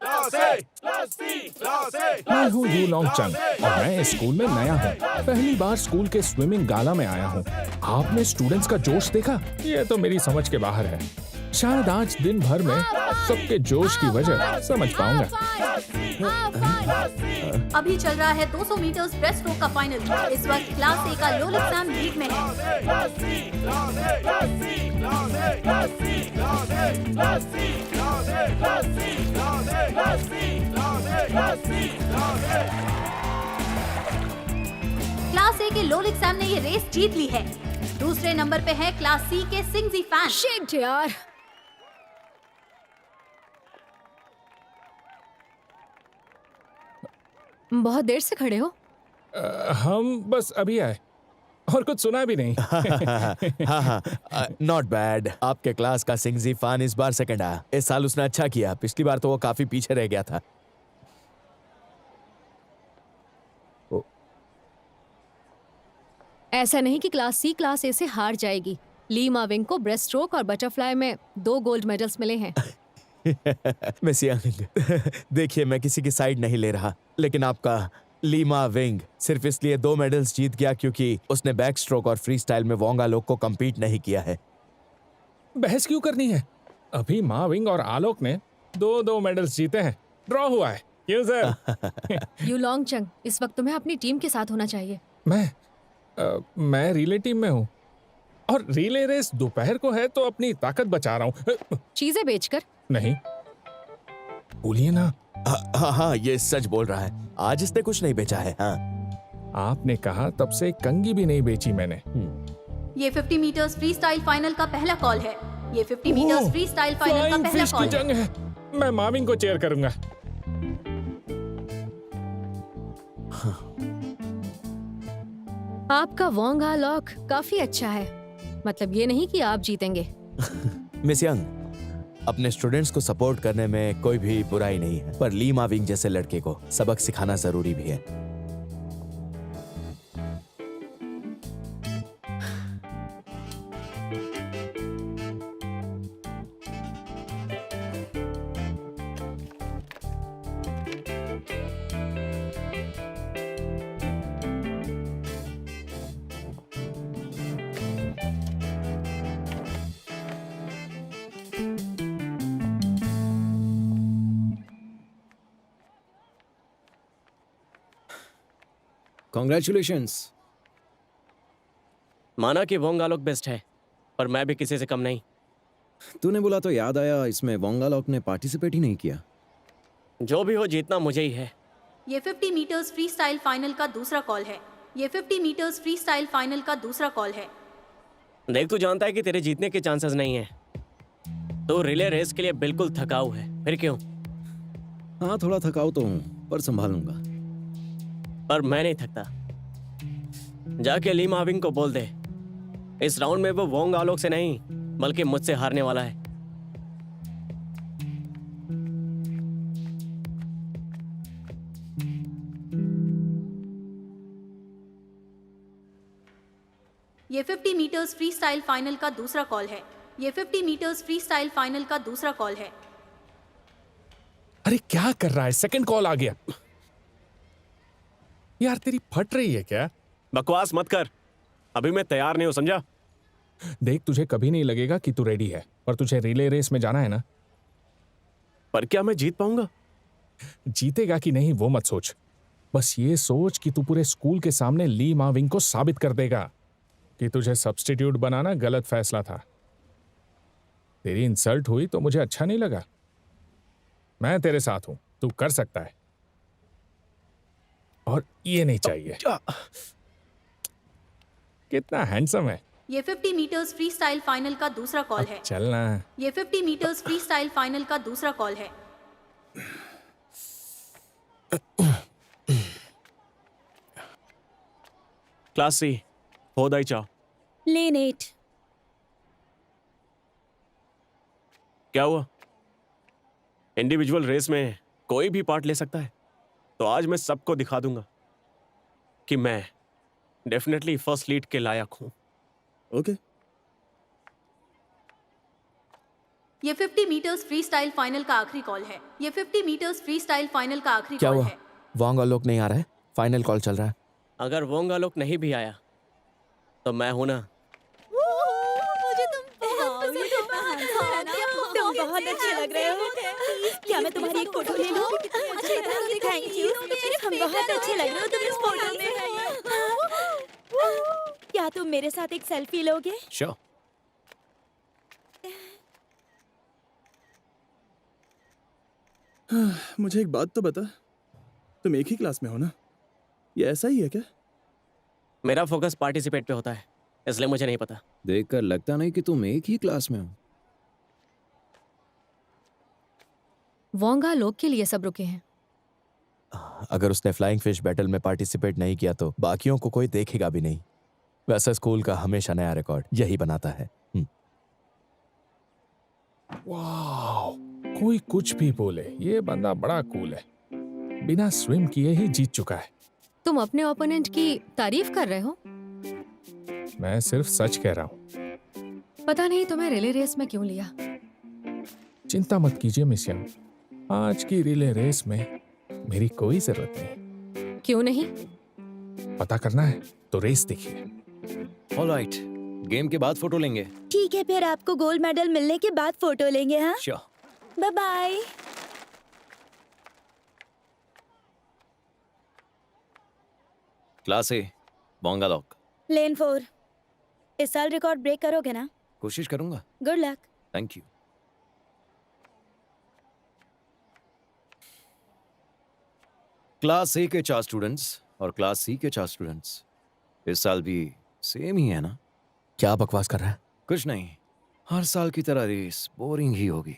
मैं हूँ you long चंग और मैं इस स्कूल में नया हूँ। पहली बार स्कूल के स्विमिंग गाला में आया हूँ। आपने स्टूडेंट्स का जोश देखा? ये तो मेरी समझ के बाहर है। शायद आज दिन भर में सबके जोश की वजह समझ पाऊंगा। अभी चल रहा है 200 मीटर्स ब्रेस्ट स्ट्रोक का फाइनल। इस वक्त क्लास ए का लोलिक सैम लीड में है। क्लास ए के लोलिक सैम ने ये रेस जीत ली है। दूसरे नंबर पे है क्लास सी के सिंगजी फैन। शिट यार, बहुत देर से खड़े हो। हम बस अभी आए और कुछ सुना भी नहीं। हाँ, नॉट बैड। आपके क्लास का सिंगजी फान इस बार सेकंड आया। इस साल उसने अच्छा किया, पिछली बार तो वो काफी पीछे रह गया था। ऐसा नहीं कि क्लास सी क्लास ए से हार जाएगी। ली माविंग को ब्रेस्ट स्ट्रोक और बटरफ्लाई में 2 गोल्ड मेडल्स मिले हैं। मिस यंग, देखिए मैं किसी की साइड नहीं ले रहा, लेकिन आपका ली माविंग सिर्फ इसलिए 2 मेडल्स जीत गया क्योंकि उसने बैक स्ट्रोक और फ्री स्टाइल में वोंग आलोक को कम्पीट नहीं किया है। बहस क्यों करनी है? अभी माविंग और आलोक ने 2-2 मेडल्स जीते हैं। ड्रॉ हुआ है। क्यों सर? यू लॉन्ग चंग, इस वक्त तुम्हें अपनी टीम के साथ होना चाहिए। मैं रिले टीम में हूँ और रिले रेस दोपहर को है तो अपनी ताकत बचा रहा हूँ। चीजें बेचकर? नहीं, बोलिए ना। हाँ, ये सच बोल रहा है। आज इसने कुछ नहीं बेचा है। हाँ, आपने कहा तब से कंगी भी नहीं बेची मैंने। ये 50 मीटर्स फ्री स्टाइल फाइनल का पहला कॉल है। ये 50 मीटर्स फ्री स्टाइल फाइनल का पहला कॉल जंग है। मैं माविंग को चेयर करूंगा। आपका वोंग आलोक काफी अच्छा है। मतलब ये नहीं कि आप जीतेंगे। मिस यंग, अपने स्टूडेंट्स को सपोर्ट करने में कोई भी बुराई नहीं है, पर ली माविंग जैसे लड़के को सबक सिखाना जरूरी भी है। Congratulations. माना कि वोंग आलोक बेस्ट है, पर मैं भी किसी से कम नहीं। तूने बोला तो याद आया, इसमें वोंग आलोक ने पार्टिसिपेट ही नहीं किया। जो भी हो, जीतना मुझे ही है। ये 50 मीटर्स फ्री स्टाइल फाइनल का दूसरा कॉल है। ये 50 मीटर्स फ्री स्टाइल फाइनल का दूसरा कॉल है। देख, तू जानता है कि तेरे जीतने के चांसेस नहीं है। तो रिले रेस के लिए बिल्कुल थकाऊ है। फिर क्यों? हाँ, थोड़ा थकाऊ तो हूँ, पर संभालूंगा। पर मैं नहीं थकता। जाके ली माविंग को बोल दे, इस राउंड में वो वोंग आलोक से नहीं बल्कि मुझसे हारने वाला है। ये 50 मीटर्स फ्री स्टाइल फाइनल का दूसरा कॉल है। ये 50 मीटर्स फ्री स्टाइल फाइनल का दूसरा कॉल है। अरे क्या कर रहा है? सेकंड कॉल आ गया। यार तेरी फट रही है क्या? बकवास मत कर, अभी मैं तैयार नहीं हूं, समझा? देख, तुझे कभी नहीं लगेगा कि तू रेडी है, पर तुझे रिले रेस में जाना है ना। पर क्या मैं जीत पाऊंगा? जीतेगा कि नहीं वो मत सोच, बस ये सोच कि तू पूरे स्कूल के सामने ली माविंग को साबित कर देगा कि तुझे सब्स्टिट्यूट बनाना गलत फैसला था। तेरी इंसल्ट हुई तो मुझे अच्छा नहीं लगा। मैं तेरे साथ हूं, तू कर सकता है। और ये नहीं चाहिए। कितना हैंडसम है। ये 50 मीटर्स फ्री स्टाइल फाइनल का दूसरा कॉल है। चलना। ये 50 मीटर्स फ्री स्टाइल फाइनल का दूसरा कॉल है। क्लास सी, होदाई चाओ। लेन 8। क्या हुआ? इंडिविजुअल रेस में कोई भी पार्ट ले सकता है, तो आज मैं सबको दिखा दूंगा कि मैं डेफिनेटली फर्स्ट लीड के लायक हूं। ओके। ये 50 मीटर्स फ्री स्टाइल फाइनल का आखिरी कॉल है। ये 50 मीटर्स फ्री स्टाइल फाइनल का आखिरी क्या कॉल हुआ? है। वांग आलोक नहीं आ रहा है, फाइनल कॉल चल रहा है। अगर वोंग आलोक नहीं भी आया तो मैं हूं ना। तुम बहुत अच्छे लग रहे हो। क्या मैं तुम्हारी एक फोटो ले लूं? Thank you. हम बहुत अच्छे लग रहे हो तुम इस फोटो में। क्या तुम मेरे साथ एक सेल्फी लोगे? श्योर। मुझे एक बात तो बता, तुम एक ही क्लास में हो ना? ये ऐसा ही है क्या? मेरा फोकस पार्टिसिपेट पे होता है, इसलिए मुझे नहीं पता। देखकर लगता नहीं कि तुम एक ही क्लास में हो। वोंगा लोग के लिए सब रुके हैं। अगर उसने फ्लाइंग फिश बैटल में पार्टिसिपेट नहीं किया तो बाकियों को कोई देखेगा भी नहीं। वैसे स्कूल का हमेशा नया रिकॉर्ड यही बनाता है। वाह, कोई कुछ भी बोले, ये बंदा बड़ा कूल है। बिना स्विम किए ही जीत चुका है। तुम अपने ओपोनेंट की तारीफ कर रहे हो? मैं सिर्फ सच कह रहा हूँ। पता नहीं तुम्हें रिले रेस में क्यों लिया। चिंता मत कीजिए मिस यंग, आज की रिले रेस में मेरी कोई जरूरत नहीं। क्यों नहीं? पता करना है तो रेस देखिए। ऑलराइट, गेम के बाद फोटो लेंगे। ठीक है, फिर आपको गोल्ड मेडल मिलने के बाद फोटो लेंगे। हाँ, sure. Bye bye. Class A, Wang Alok. Lane 4, इस साल रिकॉर्ड ब्रेक करोगे ना? कोशिश करूंगा। Good luck. Thank you. Class A के 4 स्टूडेंट्स और क्लास सी के 4 स्टूडेंट्स इस साल भी सेम ही है ना? क्या बकवास कर रहा है? कुछ नहीं, हर साल की तरह रेस बोरिंग ही होगी।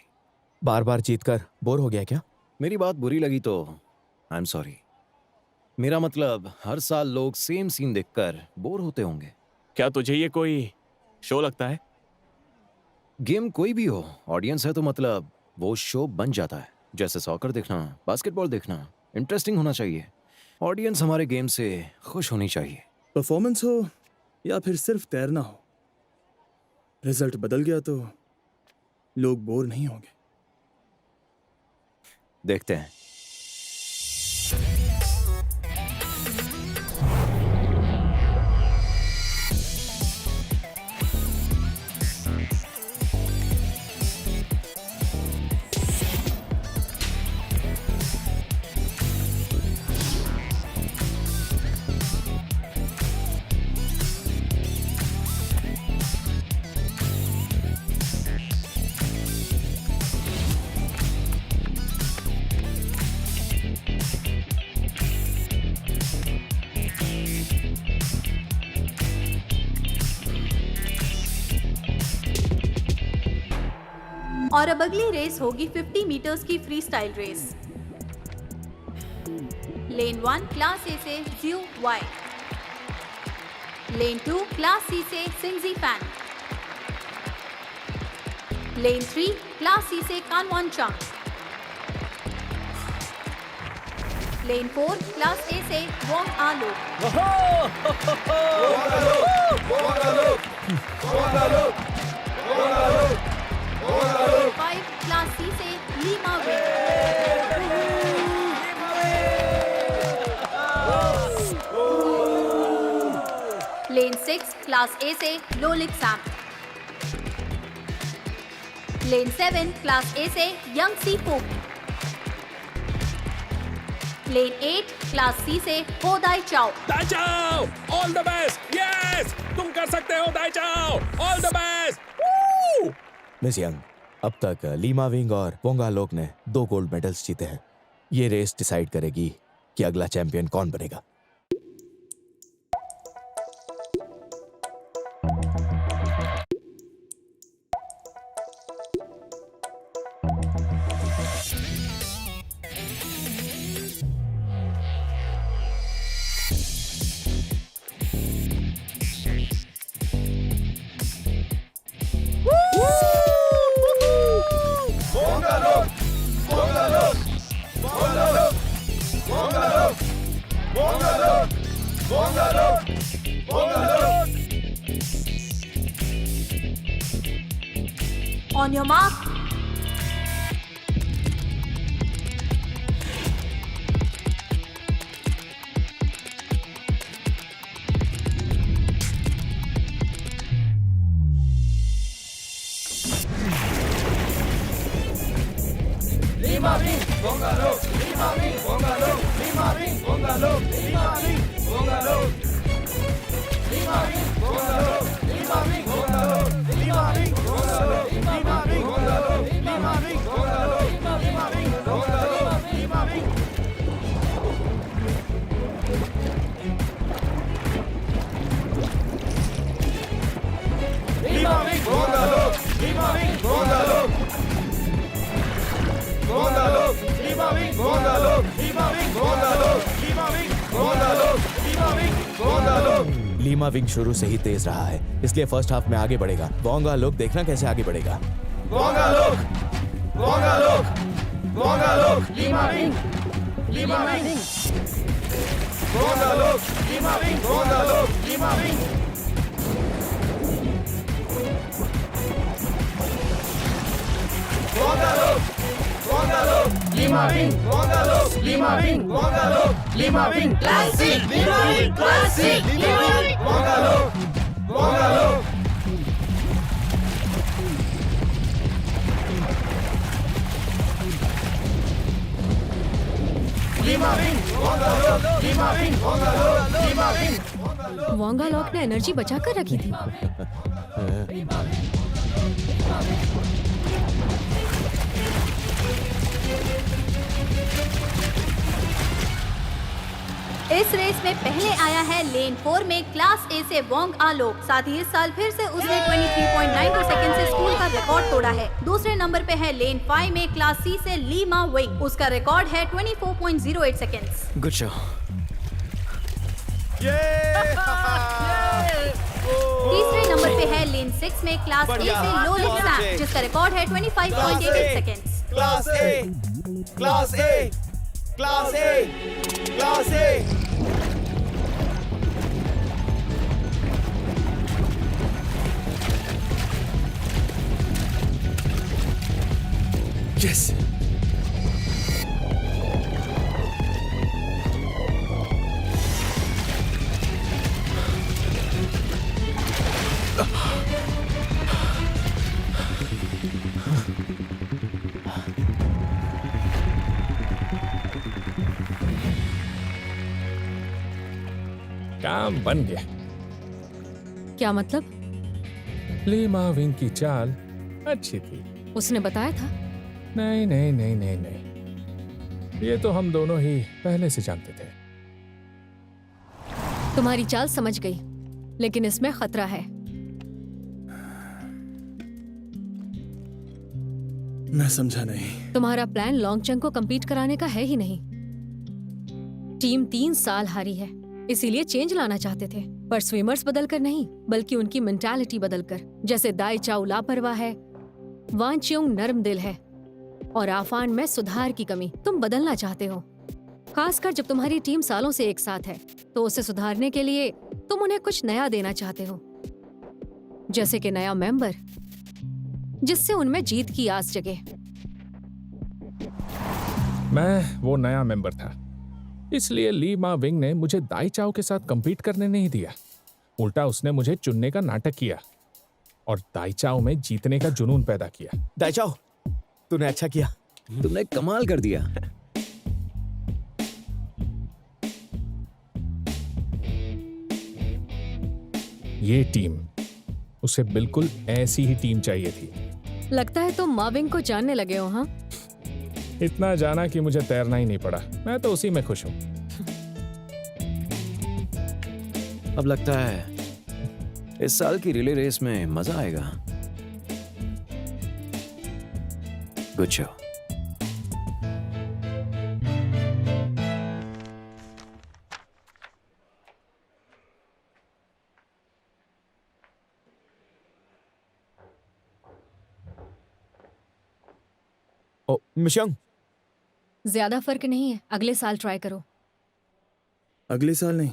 बार बार जीतकर बोर हो गया क्या? मेरी बात बुरी लगी तो आई एम सॉरी। मेरा मतलब हर साल लोग सेम सीन देखकर बोर होते होंगे। क्या तुझे ये कोई शो लगता है? गेम कोई भी हो, ऑडियंस है तो मतलब वो शो बन जाता है। जैसे सॉकर देखना, बास्केटबॉल देखना, इंटरेस्टिंग होना चाहिए। ऑडियंस हमारे गेम से खुश होनी चाहिए। परफॉर्मेंस हो या फिर सिर्फ तैरना हो, रिजल्ट बदल गया तो लोग बोर नहीं होंगे। देखते हैं। और अब अगली रेस होगी 50 मीटर्स की free style race. Lane 1 class A से जियो वाई, लेन 2 क्लास सी से सिंगजी फैन, लेन 3 क्लास सी से कानवन चंग, लेन 4 क्लास ए से वोंग आलोक, लेन 5 क्लास सी से Lima wing, lane 6 class A से लोलिक सैम, लेन 7 क्लास ए से यंग सी फूक, लेन 8 क्लास सी से होदाई चाओ। दाइचाओ, ऑल द बेस्ट। यस, तुम कर सकते हो दाइचाओ, all the best. Miss Young, अब तक लीमा विंग और वोंग आलोक ने 2 गोल्ड मेडल्स जीते हैं। ये रेस डिसाइड करेगी कि अगला चैंपियन कौन बनेगा। On your mark, Lima wing शुरू से ही तेज रहा है, इसलिए फर्स्ट हाफ में आगे बढ़ेगा। वोंगा लोग देखना कैसे आगे बढ़ेगा। वोंगा लॉक ने एनर्जी बचा कर रखी थी। इस रेस में पहले आया है लेन 4 में क्लास ए से वोंग आलोक। साथ ही इस साल फिर से उसने 23.92 सेकंड से स्कूल का रिकॉर्ड तोड़ा है। दूसरे नंबर पे है लेन 5 में क्लास सी से लीमा विंग। उसका रिकॉर्ड है 24.08 सेकंड्स। Good show. तीसरे नंबर पे है लेन 6 में क्लास ए से लोलिक सैम, जिसका रिकॉर्ड है 25.88 सेकंड्स। क्लास ए, क्लास ए, क्लास ए, क्लास ए। यस, काम बन गया। क्या मतलब? लीमा विंग की चाल अच्छी थी। उसने बताया था। नहीं नहीं नहीं नहीं नहीं, ये तो हम दोनों ही पहले से जानते थे। तुम्हारी चाल समझ गई, लेकिन इसमें खतरा है। मैं समझा नहीं। तुम्हारा प्लान लॉन्गचंग को compete कराने का है ही नहीं। टीम 3 साल हारी है, इसीलिए चेंज लाना चाहते थे, पर स्विमर्स बदलकर नहीं, बल्कि उनकी मेंटालिटी बदलकर। जैसे दाई चाउ लापरवाह है, वान चियोंग नर्म दिल है, और आफान में सुधार की कमी। तुम बदलना चाहते हो, खासकर जब तुम्हारी टीम सालों से एक साथ है, तो उसे सुधारने के लिए तुम उन्हें कुछ नया देना चाहते हो, जैसे कि नया मेंबर, जिससे उनमें जीत की आस जगे। मैं वो नया मेंबर था, इसलिए लीमा विंग ने मुझे दाई चाओ के साथ compete करने नहीं दिया। उल्टा उसने मुझे चुनने का नाटक किया और दाई चाओ में जीतने का जुनून पैदा किया। दाइचाओ, तूने अच्छा किया। तुमने कमाल कर दिया। ये टीम, उसे बिल्कुल ऐसी ही टीम चाहिए थी। लगता है तुम माविंग को जानने लगे हो। हाँ, इतना जाना कि मुझे तैरना ही नहीं पड़ा। मैं तो उसी में खुश हूँ। अब लगता है इस साल की रिले रेस में मजा आएगा। Good show. ओ मिशंग, ज्यादा फर्क नहीं है, अगले साल ट्राई करो। अगले साल नहीं,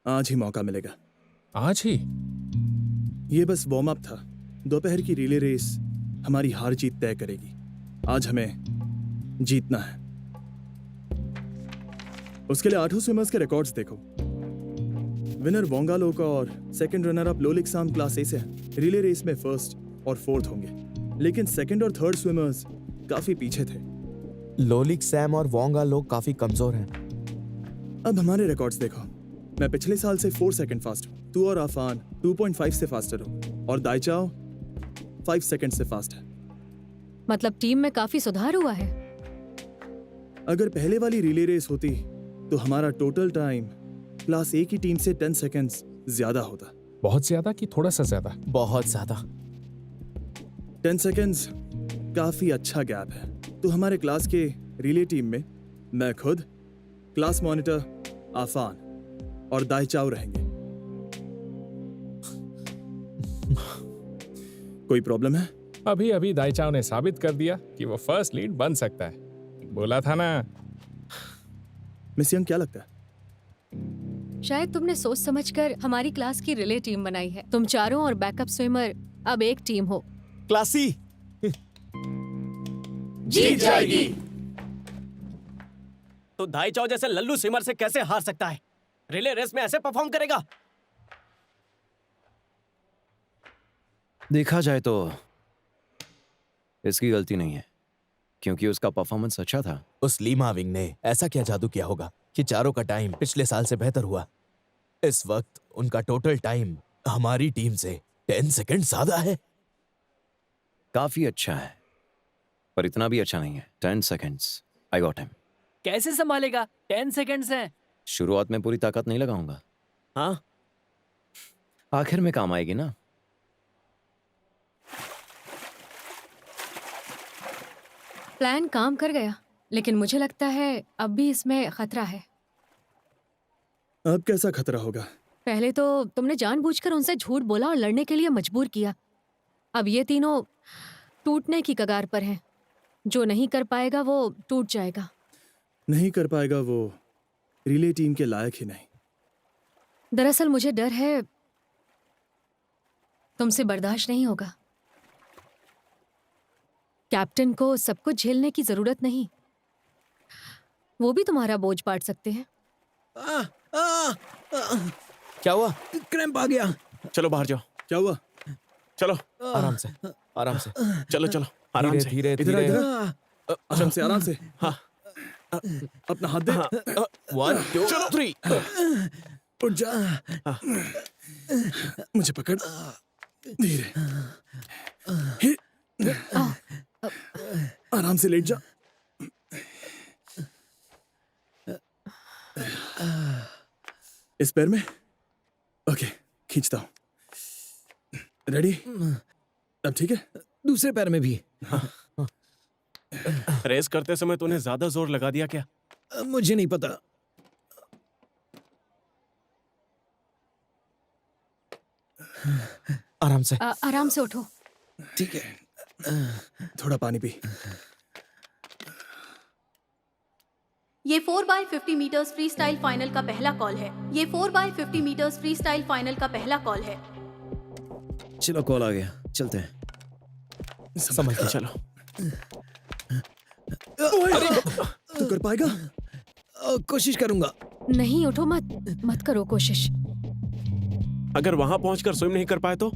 आज ही मौका मिलेगा। आज ही? ये बस वार्म अप था। दोपहर की रिले रेस हमारी हार जीत तय करेगी। आज हमें जीतना है। उसके लिए 8 स्विमर्स के रिकॉर्ड्स देखो। विनर वोंगा लोक और सेकंड रनर अप लोलिक साम क्लास ए से हैं। रिले रेस में फर्स्ट और फोर्थ होंगे, लेकिन सेकंड और थर्ड स्विमर्स काफी पीछे थे। लोलिक, सैम और वोंगा लोग काफी कमजोर हैं। अब हमारे रिकॉर्ड्स देखो। मैं पिछले साल से 4 सेकंड फास्ट हूँ। तू और आफान 2.5 से फास्टर हो और दाइचाओ 5 सेकंड से फास्ट है। मतलब टीम में काफी सुधार हुआ है। अगर पहले वाली रिले रेस होती तो हमारा टोटल टाइम क्लास ए की टीम से 10 सेकंड्स ज्यादा होता। बहुत ज्यादा कि थोड़ा सा ज्यादा? बहुत ज्यादा। 10 सेकंड्स काफी अच्छा गैप है। तो हमारे क्लास के रिले टीम में मैं खुद, क्लास मॉनिटर आफान और दाइचाओ रहेंगे। कोई प्रॉब्लम है? अभी अभी दाइचाओ ने साबित कर दिया कि वो फर्स्ट लीड बन सकता है। बोला था ना। मिस यंग, क्या लगता है? शायद तुमने सोच समझकर हमारी क्लास की रिले टीम बनाई है। तुम चारों और बैकअप स्विमर अब एक टीम हो। क्लासी जीत जाएगी। तो दाइचाओ जैसे लल्लू स्विमर से कैसे हार सकता है? रिले रेस में ऐसे परफॉर्म करेगा? देखा जाए तो इसकी गलती नहीं है, क्योंकि उसका परफॉर्मेंस अच्छा था। उस लीमा विंग ने ऐसा क्या जादू किया होगा कि चारों का टाइम पिछले साल से बेहतर हुआ। इस वक्त उनका टोटल टाइम हमारी टीम से 10 सेकंड ज्यादा है। काफी अच्छा है, पर इतना भी अच्छा नहीं है। 10 सेकंड्स, आई गॉट हिम। कैसे संभालेगा? 10 सेकंड्स हैं। शुरुआत में पूरी ताकत नहीं लगाऊंगा, हाँ, आखिर में काम आएगी ना। प्लान काम कर गया, लेकिन मुझे लगता है अब भी इसमें खतरा है। अब कैसा खतरा होगा? पहले तो तुमने जानबूझकर उनसे झूठ बोला और लड़ने के लिए मजबूर किया। अब ये तीनों टूटने की कगार पर हैं। जो नहीं कर पाएगा वो टूट जाएगा। नहीं कर पाएगा वो रिले टीम के लायक ही नहीं। दरअसल मुझे डर है तुमसे बर्दाश्त नहीं होगा। कैप्टन को सब कुछ झेलने की जरूरत नहीं, वो भी तुम्हारा बोझ पाट सकते हैं। क्या हुआ? क्रैम्प आ गया। चलो बाहर जाओ। क्या हुआ? चलो आराम से, आराम से। चलो चलो आराम से। धीरे इधर धीरे। इधर आराम से, आराम से। हाँ। अपना हाथ दे। 1 2 3। उठ जा। मुझे पकड़। धीरे। आराम से लेट जा। इस पैर में। ओके, खींचता हूं। रेडी? अब ठीक है? दूसरे पैर में भी। रेस करते समय तूने ज्यादा जोर लगा दिया क्या? मुझे नहीं पता। आराम से। आराम से उठो। ठीक है। थोड़ा पानी पी। ये 4x50 metres freestyle final का पहला कॉल है। ये 4x50 metres freestyle final का पहला कॉल है। चलो, कॉल आ गया, चलते हैं। समझ के चलो। तू कर पाएगा? कोशिश करूंगा। नहीं, उठो मत। मत करो कोशिश। अगर वहां पहुंचकर स्विम नहीं कर पाए तो?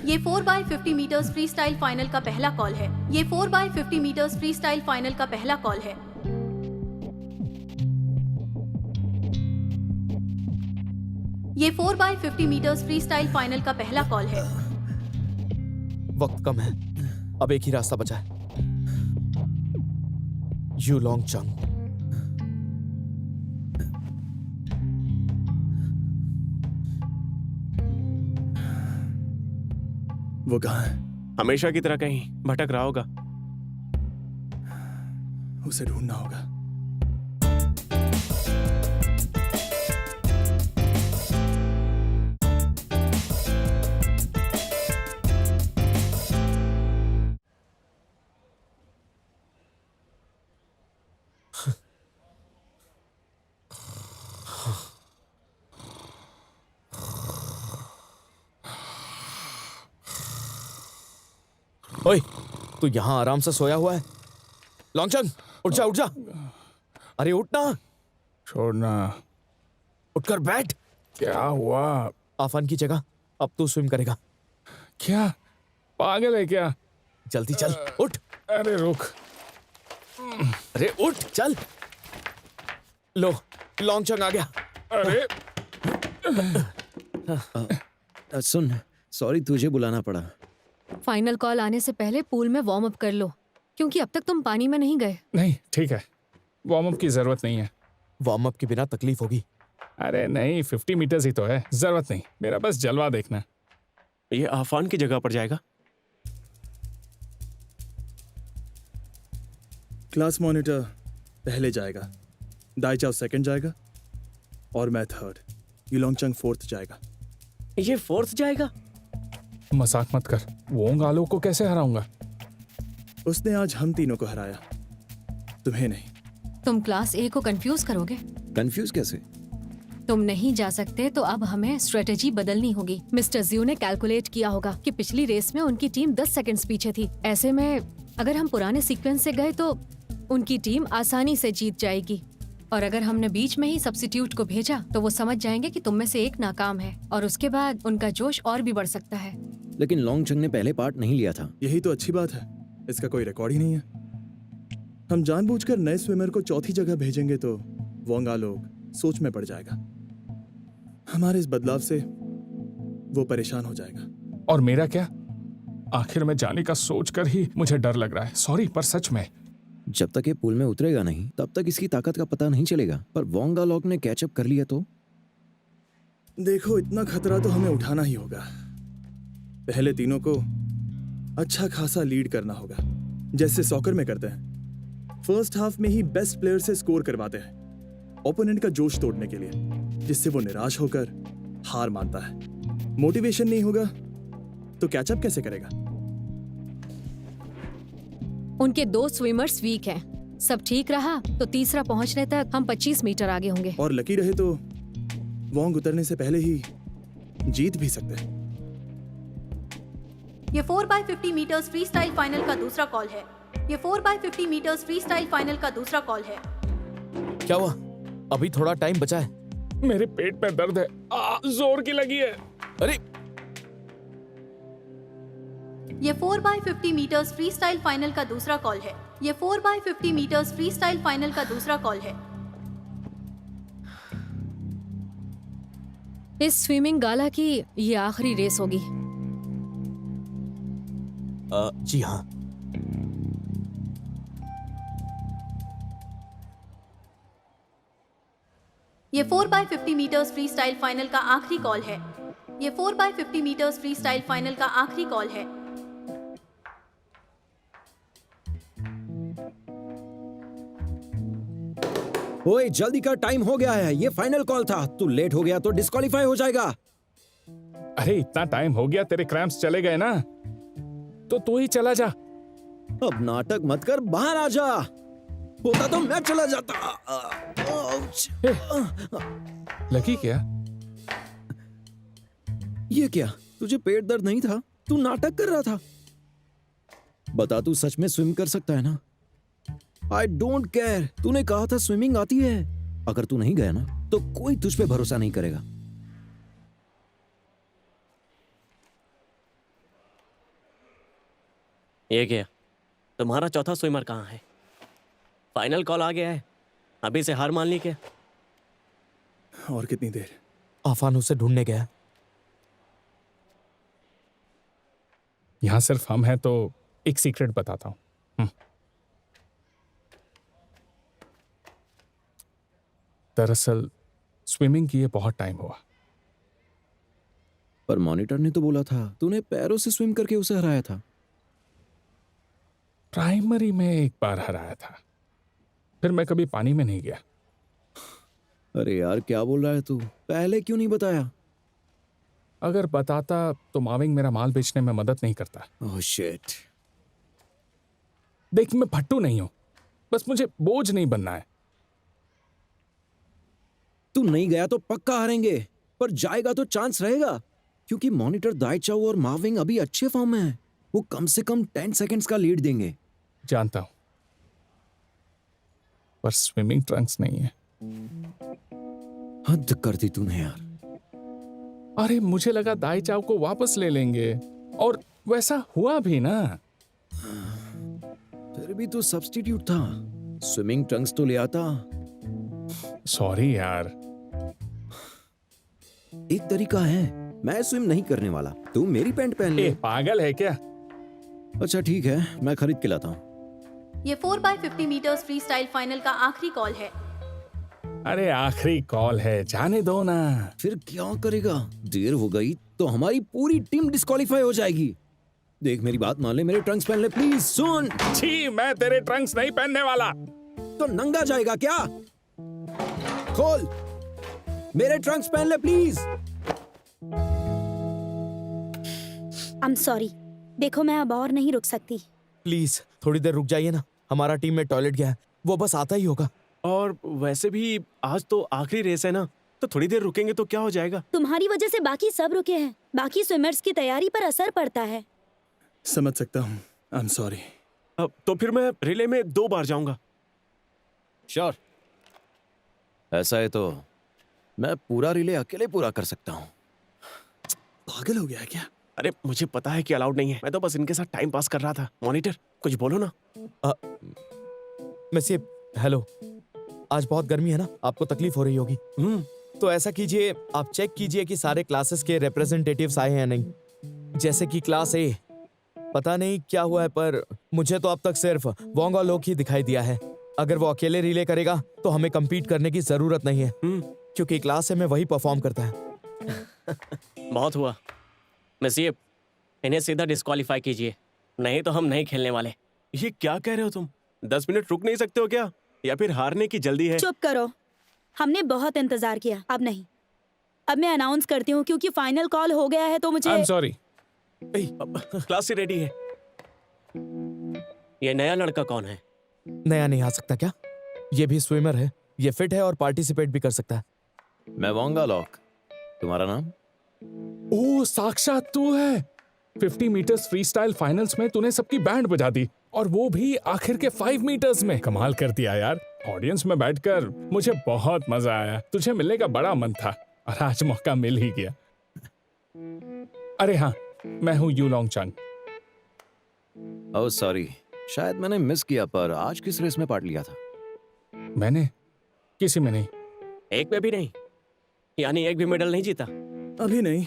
ये 4x50 metres freestyle final का पहला कॉल है। ये 4x50 metres freestyle final का पहला कॉल है। ये 4x50 metres freestyle final का पहला कॉल है। वक्त कम है, अब एक ही रास्ता बचा है। यू लॉन्ग चंग। वो कहाँ है? हमेशा की तरह कहीं भटक रहा होगा। उसे ढूंढना होगा। ओए, तू यहाँ आराम से सोया हुआ है? लॉन्गचंग, उठ जा, उठ जा। अरे उठ ना। छोड़ना। उठकर बैठ। क्या हुआ? आफान की जगह अब तू स्विम करेगा। क्या पागल है क्या? जल्दी चल, उठ। अरे रुक। अरे उठ चल। लो लॉन्गचंग आ गया। अरे सुन, सॉरी तुझे बुलाना पड़ा। फाइनल कॉल आने से पहले पूल में वार्म अप कर लो, क्योंकि अब तक तुम पानी में नहीं गए। नहीं, ठीक है, वार्म अप की जरूरत नहीं है। वार्म अप के बिना तकलीफ होगी। अरे नहीं, 50 मीटर्स ही तो है, जरूरत नहीं। मेरा बस जलवा देखना। ये आफान की जगह पर जाएगा। क्लास मॉनिटर पहले जाएगा, दाइचाओ सेकंड जाएगा और मैं थर्ड। युलोंगचंग फोर्थ जाएगा। ये फोर्थ जाएगा? मजाक मत कर, वोंग आलो को कैसे हराऊंगा? उसने आज हम तीनों को हराया, तुम्हें नहीं। तुम क्लास ए को कंफ्यूज करोगे। कंफ्यूज कैसे? तुम नहीं जा सकते तो अब हमें स्ट्रेटेजी बदलनी होगी। मिस्टर ज्यू ने कैलकुलेट किया होगा कि पिछली रेस में उनकी टीम 10 सेकंड्स पीछे थी। ऐसे में अगर हम पुराने सीक्वेंस से गए तो उनकी टीम आसानी से जीत जाएगी, और अगर हमने बीच में ही सब्स्टिट्यूट को भेजा तो वो समझ जाएंगे कि तुम में से एक नाकाम है, और उसके बाद उनका जोश और भी बढ़ सकता है। लेकिन लॉन्गचंग ने पहले पार्ट नहीं लिया था। यही तो अच्छी बात है, इसका कोई रिकॉर्ड ही नहीं है। हम जानबूझकर नए स्विमर को चौथी जगह भेजेंगे तो वोंग आलो सोच में पड़ जाएगा। हमारे इस बदलाव से वो परेशान हो जाएगा। और मेरा क्या? आखिर में जाने का सोचकर ही मुझे डर लग रहा है। सॉरी, पर सच में। जब तक ये पुल में उतरेगा नहीं तब तक इसकी ताकत का पता नहीं चलेगा, पर वोंग आलो ने कैचअप कर लिया तो देखो, इतना खतरा तो हमें उठाना ही होगा। पहले तीनों को अच्छा खासा लीड करना होगा, जैसे सॉकर में करते हैं। फर्स्ट हाफ में ही बेस्ट प्लेयर से स्कोर करवाते हैं ओपोनेंट का जोश तोड़ने के लिए, जिससे वो निराश होकर हार मानता है। मोटिवेशन नहीं होगा तो कैचअप कैसे करेगा? उनके 2 स्विमर्स वीक हैं। सब ठीक रहा तो तीसरा पहुंचने तक हम 25 मीटर आगे होंगे। और लकी रहे तो वोंग उतरने से पहले ही जीत भी सकते हैं। ये 4x50 metres freestyle final का दूसरा कॉल है। ये 4x50 metres freestyle final का दूसरा कॉल है। क्या हुआ? अभी थोड़ा टाइम बचा है। मेरे पेट में दर्द है, जोर की लगी है। अरे ये 4x50 metres freestyle final का दूसरा कॉल है। ये 4x50 metres freestyle final का दूसरा कॉल है। इस स्विमिंग गाला की ये आखिरी रेस होगी। जी हाँ। ये 4x50 metres freestyle final का आखिरी कॉल है। ये 4x50 metres freestyle final का आखिरी कॉल है। ओए जल्दी कर, टाइम हो गया है। ये फाइनल कॉल था, तू लेट हो गया तो डिस्क्वालीफाई हो जाएगा। अरे इतना टाइम हो गया, तेरे क्रैम्प्स चले गए ना, तो तू ही चला जा। अब नाटक मत कर, बाहर आ जा। होता तो मैं चला जाता। आउच। लकी क्या? ये क्या, तुझे पेट दर्द नहीं था? तू नाटक कर रहा था। बता, तू सच में स्विम कर सकता है ना? आई डोंट केयर, तूने कहा था स्विमिंग आती है। अगर तू नहीं गया ना तो कोई तुझ पे भरोसा नहीं करेगा। ये क्या, तुम्हारा चौथा स्विमर कहाँ है? फाइनल कॉल आ गया है, अभी से हार मान ली क्या? और कितनी देर? आफान उसे ढूंढने गया। यहां सिर्फ हम हैं तो एक सीक्रेट बताता हूं। दरअसल स्विमिंग किए बहुत टाइम हुआ। पर मॉनिटर ने तो बोला था तूने पैरों से स्विम करके उसे हराया था। प्राइमरी में एक बार हराया था, फिर मैं कभी पानी में नहीं गया। अरे यार क्या बोल रहा है तू? पहले क्यों नहीं बताया? अगर बताता तो माविंग मेरा माल बेचने में मदद नहीं करता। Oh shit. देख, मैं फट्टू नहीं हूं, बस मुझे बोझ नहीं बनना है। तू नहीं गया तो पक्का हारेंगे, पर जाएगा तो चांस रहेगा, क्योंकि मॉनिटर दाइचाओ और माविंग अभी अच्छे फॉर्म में हैं। वो कम से कम 10 सेकंड्स का लीड देंगे। जानता हूं, पर स्विमिंग ट्रंक्स नहीं है। हद कर दी तूने यार। अरे मुझे लगा दाइचाओ को वापस ले लेंगे, और वैसा हुआ भी ना। फिर भी तो सब्स्टिट्यूट था। स्विमिंग ट्रंक्स तो ले आता। सॉरी यार। एक तरीका है, मैं स्विम नहीं करने वाला, तू मेरी पैंट पहन ले। पागल है क्या? अच्छा ठीक है, मैं खरीद के लाता हूँ। ये 4x50 metres freestyle final का आखिरी कॉल है। अरे आखिरी कॉल है, जाने दो ना। फिर क्या करेगा? देर हो गई तो हमारी पूरी टीम डिस्क्वालीफाई हो जाएगी। देख मेरी बात मान ले, मेरे ट्रंक्स पहन ले प्लीज। सुन, छी, मैं तेरे ट्रंक्स नहीं पहनने वाला। तो नंगा जाएगा क्या? खोल, मेरे ट्रंक्स पहन ले प्लीज। आई एम सॉरी, देखो मैं अब और नहीं रुक सकती। प्लीज थोड़ी देर रुक जाइए ना, हमारा टीम में टॉयलेट गया है, वो बस आता ही होगा। और वैसे भी आज तो आखिरी रेस है ना, तो थोड़ी देर रुकेंगे तो क्या हो जाएगा? तुम्हारी वजह से बाकी सब रुके हैं, बाकी स्विमर्स की तैयारी पर असर पड़ता है। समझ सकता हूँ, आई एम सॉरी। अब तो फिर मैं रिले में 2 बार जाऊंगा। श्योर, ऐसा है तो मैं पूरा रिले अकेले पूरा कर सकता हूँ। पागल हो गया है क्या? अरे मुझे पता है कि अलाउड नहीं है, मैं तो बस इनके साथ टाइम पास कर रहा था। मॉनिटर कुछ बोलो ना। वैसे हेलो, आज बहुत गर्मी है ना, आपको तकलीफ हो रही होगी। तो ऐसा कीजिए, आप चेक कीजिए कि सारे क्लासेस के रिप्रेजेंटेटिव्स आए हैं या नहीं। जैसे कि क्लास ए, पता नहीं क्या हुआ है पर मुझे तो अब तक सिर्फ वोंगा लोग ही दिखाई दिया है। अगर वो अकेले रिले करेगा तो हमें compete करने की जरूरत नहीं है, क्योंकि क्लास ए में वही परफॉर्म करता है। बहुत हुआ नसीब, इन्हें सीधा डिस्क्वालीफाई कीजिए, नहीं तो हम नहीं खेलने वाले। ये क्या कह रहे हो तुम? 10 मिनट रुक नहीं सकते हो क्या? या फिर हारने की जल्दी है? चुप करो, हमने बहुत इंतजार किया, अब नहीं। अब मैं अनाउंस करती हूँ क्योंकि फाइनल कॉल हो गया है तो मुझे। I am sorry. क्लास से रेडी है। ये नया लड़का कौन है? नया नहीं आ सकता क्या? ये भी स्विमर है, ये फिट है और पार्टिसिपेट भी कर सकता है। मैं वोंगा लॉक, तुम्हारा नाम? ओ साक्षात तू है। 50 मीटर्स फ्री स्टाइल फाइनल्स में तूने सबकी बैंड बजा दी, और वो भी आखिर के 5 मीटर्स में। कमाल कर दिया यार। ऑडियंस में बैठकर मुझे बहुत मजा आया। तुझे मिलने का बड़ा मन था और आज मौका मिल ही गया। अरे हाँ, मैं हूँ यूलोंग चंग। ओह सॉरी, शायद मैंने मिस किया, पर आज किस रेस में पार्ट लिया था? मैंने किसी में नहीं। एक में भी नहीं? यानी एक भी मेडल नहीं जीता? अभी नहीं,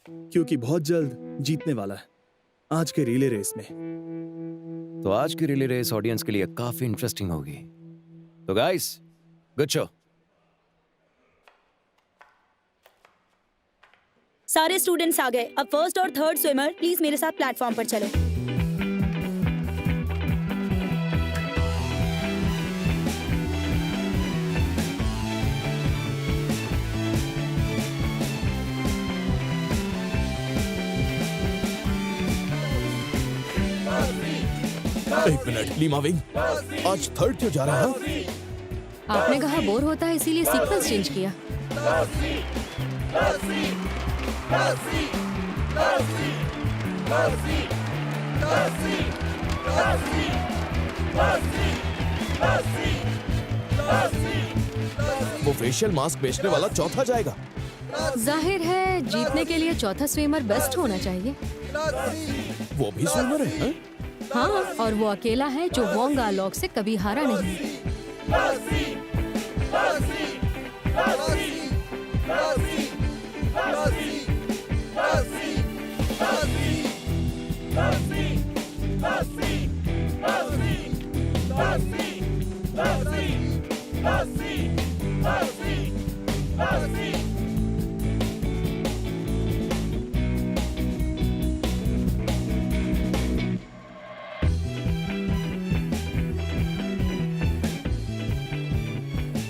क्योंकि बहुत जल्द जीतने वाला है आज के रिले रेस में। तो आज की रिले रेस ऑडियंस के लिए काफी इंटरेस्टिंग होगी। तो गाइस, गुड शो। सारे स्टूडेंट्स आ गए। अब फर्स्ट और थर्ड स्विमर प्लीज मेरे साथ प्लेटफॉर्म पर चलो। एक मिनट, लीमा विंग आज थर्ड क्यों जा रहा है? आपने कहा बोर होता है इसीलिए सीक्वेंस चेंज किया। वो फेशियल मास्क बेचने वाला चौथा जाएगा। जाहिर है जीतने के लिए चौथा स्विमर बेस्ट होना चाहिए। वो भी स्विमर है? हाँ, और वो अकेला है जो वोंगा लॉक से कभी हारा नहीं।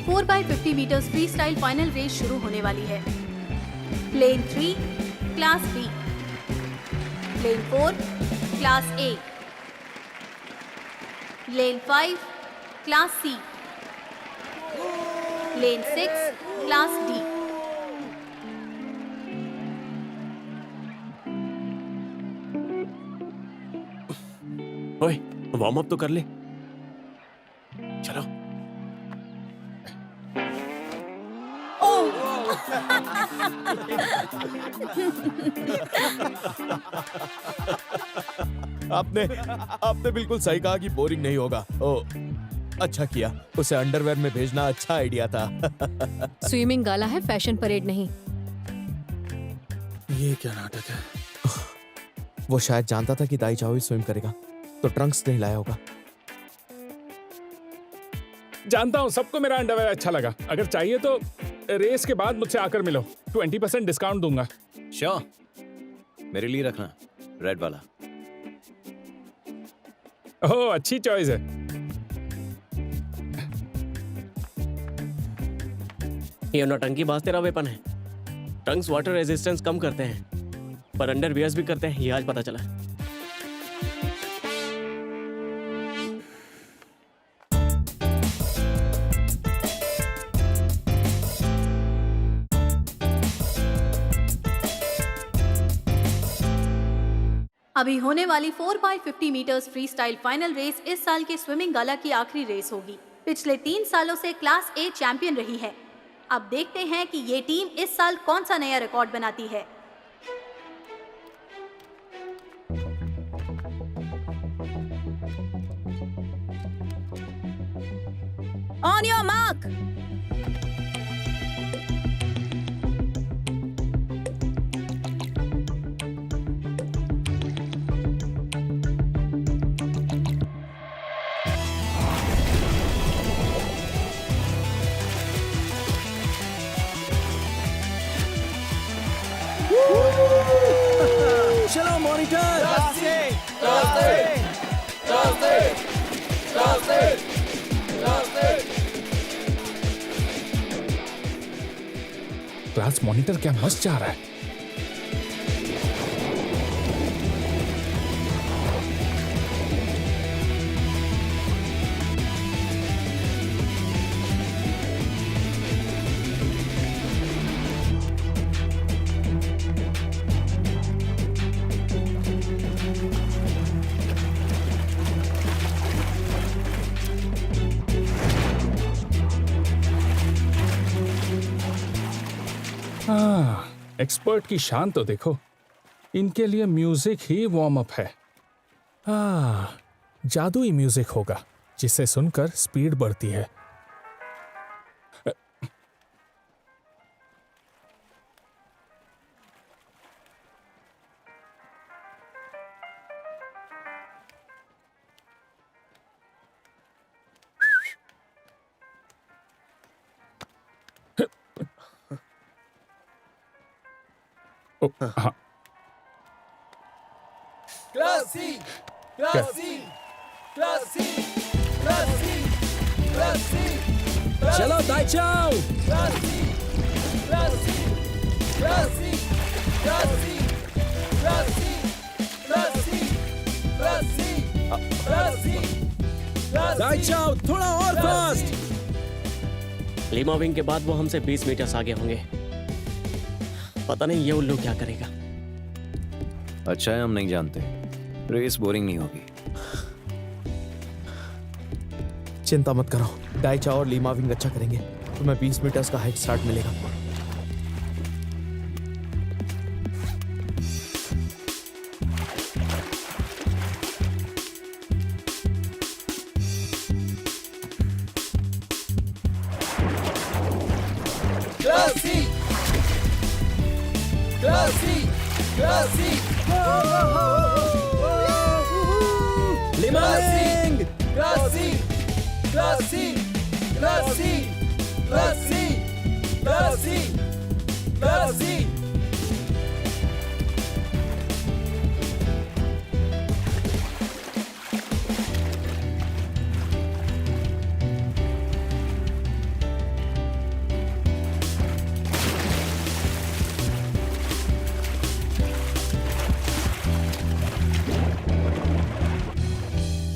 Four by 50 metres freestyle final race शुरू होने वाली है। Lane 3 class B, lane 4 class A, lane 5 class C, lane 6 class D. ओए, वार्म अप तो कर ले। चलो। आपने बिल्कुल सही कहा कि बोरिंग नहीं होगा। ओ, अच्छा किया, उसे अंडरवेयर में भेजना अच्छा आइडिया था। स्विमिंग गाला है, फैशन परेड नहीं। ये क्या नाटक है? वो शायद जानता था कि दाई चाओ ही स्विम करेगा, तो ट्रंक्स नहीं लाया होगा। जानता हूँ सबको मेरा अंडरवेयर अच्छा लगा। अगर चाहिए तो रेस के बाद मुझसे आकर मिलो, 20% डिस्काउंट दूंगा। श्योर, मेरे लिए रखना रेड वाला। ओह अच्छी चॉइस है। ये नौटंकी बाज तेरा वेपन है। टंग्स वाटर रेजिस्टेंस कम करते हैं, पर अंडरवियर्स भी करते हैं, ये आज पता चला। अभी होने वाली 4x50 metres freestyle final race इस साल के स्विमिंग गाला की आखिरी रेस होगी। पिछले 3 सालों से क्लास ए चैंपियन रही है। अब देखते हैं कि ये टीम इस साल कौन सा नया रिकॉर्ड बनाती है। On your mark. चलो मॉनिटर। क्लास मॉनिटर क्या मस्त जा रहा है। एक्सपर्ट की शान तो देखो, इनके लिए म्यूजिक ही वार्म अप है। जादुई म्यूजिक होगा जिसे सुनकर स्पीड बढ़ती है। हाँ चलो दाई चाओ। दाई चाओ थोड़ा और फास्ट। लीमा विंग के बाद वो हमसे 20 मीटर्स आगे होंगे। पता नहीं ये उल्लू क्या करेगा। अच्छा है हम नहीं जानते, रेस बोरिंग नहीं होगी। चिंता मत करो, दाई चाओ और लीमा विंग अच्छा करेंगे। तुम्हें 20 मीटर्स का हेड स्टार्ट मिलेगा।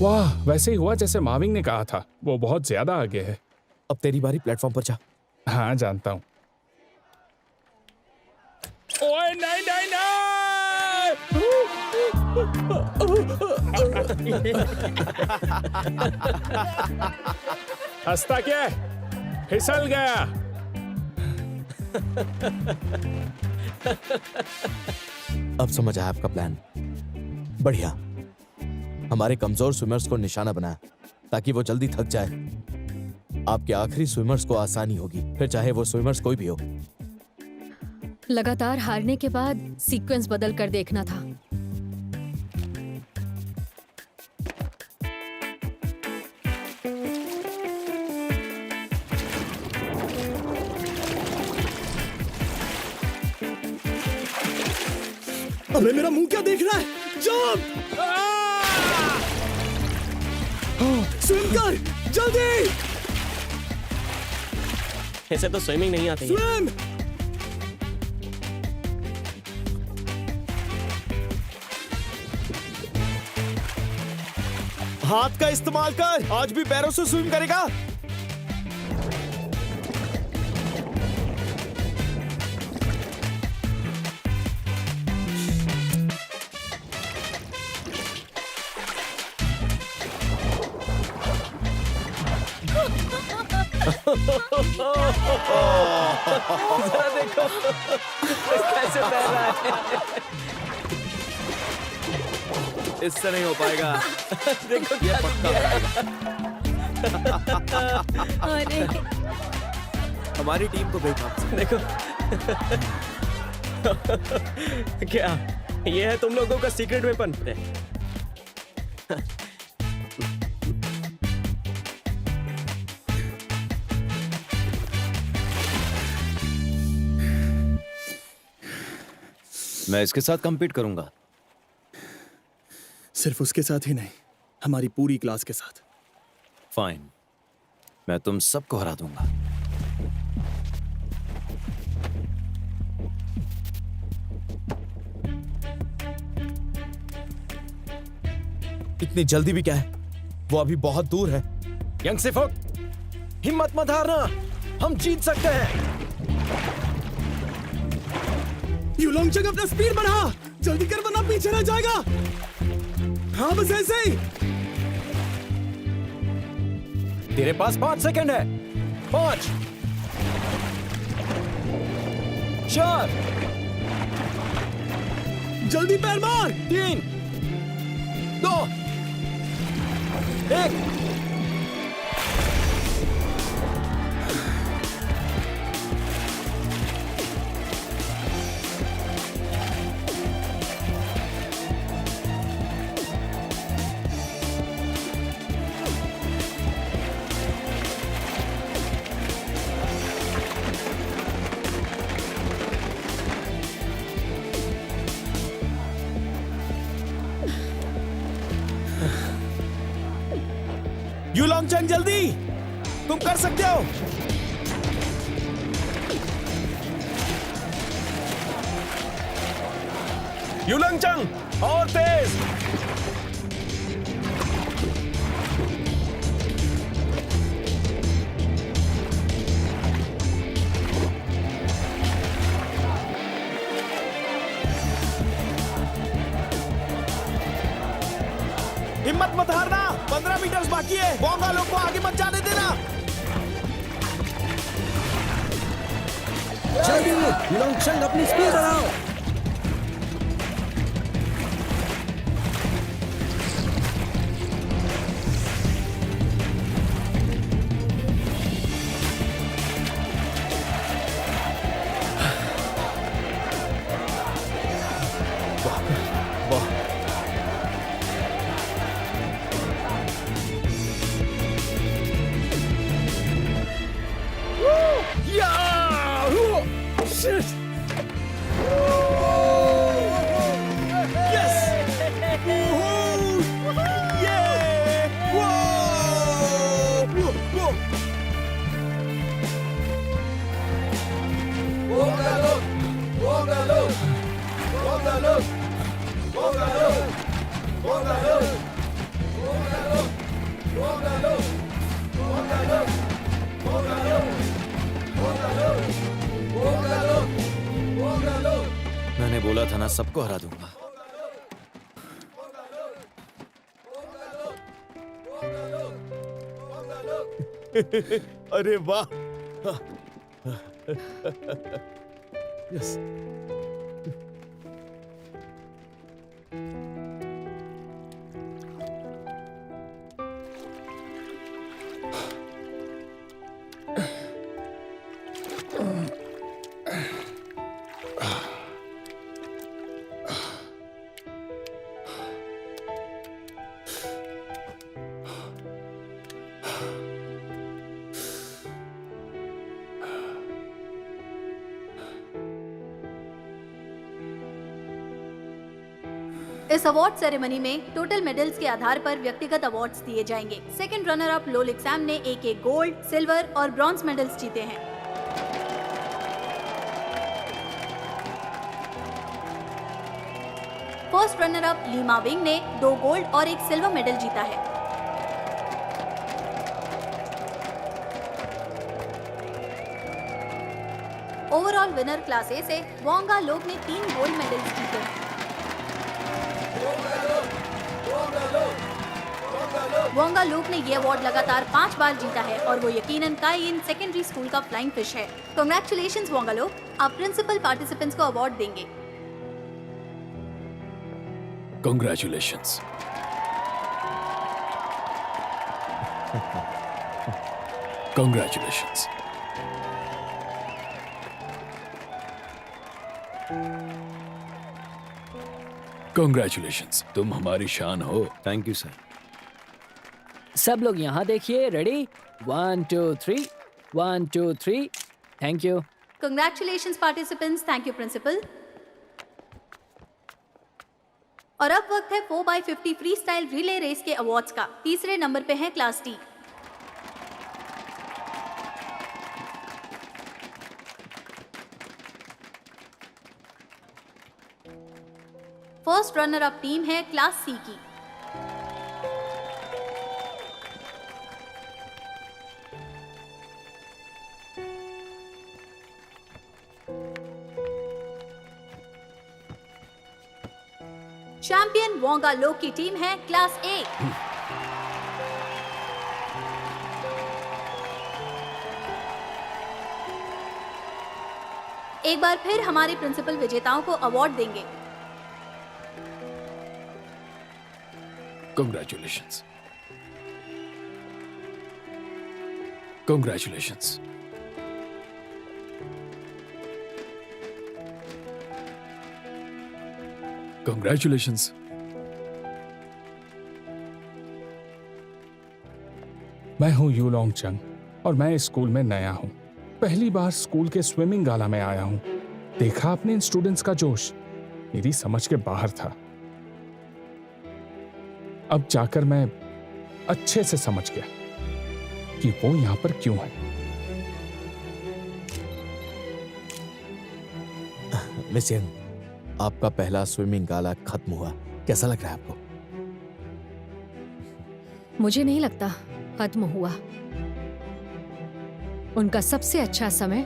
वाह, वैसे ही हुआ जैसे माविंग ने कहा था। वो बहुत ज्यादा आगे है। अब तेरी बारी, प्लेटफॉर्म पर जा। हाँ जानता हूँ। ओए नहीं नहीं नहीं! हंसता क्या? फिसल गया। अब समझ आया आपका प्लान। बढ़िया, हमारे कमजोर स्विमर्स को निशाना बनाया ताकि वो जल्दी थक जाए। आपके आखिरी स्विमर्स को आसानी होगी, फिर चाहे वो स्विमर्स कोई भी हो। लगातार हारने के बाद सीक्वेंस बदल कर देखना था। अबे मेरा मुंह क्या देख रहा है? जंप! स्विम कर जल्दी! ऐसे तो स्विमिंग नहीं आती है। स्विम! हाथ का इस्तेमाल कर, आज भी पैरों से स्विम करेगा। जरा देखो कैसे तैर रहा है। इससे नहीं हो पाएगा। देखो क्या अरे हमारी टीम को भेजना। देखो क्या ये है तुम लोगों का सीक्रेट वेपन? मैं इसके साथ compete करूंगा। सिर्फ उसके साथ ही नहीं, हमारी पूरी क्लास के साथ। फाइन, मैं तुम सबको हरा दूंगा। इतनी जल्दी भी क्या है? वो अभी बहुत दूर है। यंग सिफुक, हिम्मत मत हारना, हम जीत सकते हैं। युलोंगचंग अपना स्पीड बढ़ा, जल्दी कर वरना पीछे रह जाएगा। हाँ बस ऐसे ही। तेरे पास 5 सेकंड है। 5 4 जल्दी पैर मार। 3 2 1। युलोंगचंग जल्दी, तुम कर सकते हो। युलोंगचंग और तेज। हिम्मत मत हारना, 15 मीटर बाकी है। वोंगा लोग को आगे मत जाने देना। जल्दी युलोंगचंग अपनी स्पीड बढ़ाओ। मैंने बोला था ना, सबको हरा दूंगा। अरे वाह। यस। इस अवार्ड सेरेमनी में टोटल मेडल्स के आधार पर व्यक्तिगत अवार्ड्स दिए जाएंगे। सेकंड रनर अप लोल एग्जाम ने एक गोल्ड, सिल्वर और ब्रॉन्ज मेडल्स जीते हैं। First runner up Lima wing ने 2 गोल्ड और 1 सिल्वर मेडल जीता है। ओवरऑल विनर क्लास ए से वोंगा लोक ने 3 गोल्ड मेडल्स जीते हैं। वोंगा लूक ने ये अवार्ड लगातार 5 बार जीता है और वो यकीनन काइन सेकेंडरी स्कूल का फ्लाइंग फिश है। कांग्रेचुलेशंस वोंगा लूक, आप प्रिंसिपल पार्टिसिपेंट्स को अवार्ड देंगे। Congratulations. Congratulations. Congratulations. तुम हमारी शान हो। Thank you sir. सब लोग यहाँ देखिए। Ready? 1 2 3 1 2 3। Thank you. Congratulations participants, thank you principal. और अब वक्त है 4x50 freestyle relay race के अवार्ड्स का। तीसरे नंबर पे है class T. First runner up team है क्लास सी की। चैंपियन वोंगा लोक की टीम है क्लास ए। एक बार फिर हमारे प्रिंसिपल विजेताओं को अवार्ड देंगे। Congratulations. Congratulations. Congratulations. मैं हूं यूलोंग चंग और मैं इस स्कूल में नया हूं। पहली बार स्कूल के स्विमिंग गाला में आया हूं। देखा आपने इन स्टूडेंट्स का जोश, मेरी समझ के बाहर था। अब जाकर मैं अच्छे से समझ गया कि वो यहां पर क्यों है। मिस यंग, आपका पहला स्विमिंग गाला खत्म हुआ, कैसा लग रहा है आपको? मुझे नहीं लगता खत्म हुआ। उनका सबसे अच्छा समय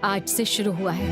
आज से शुरू हुआ है।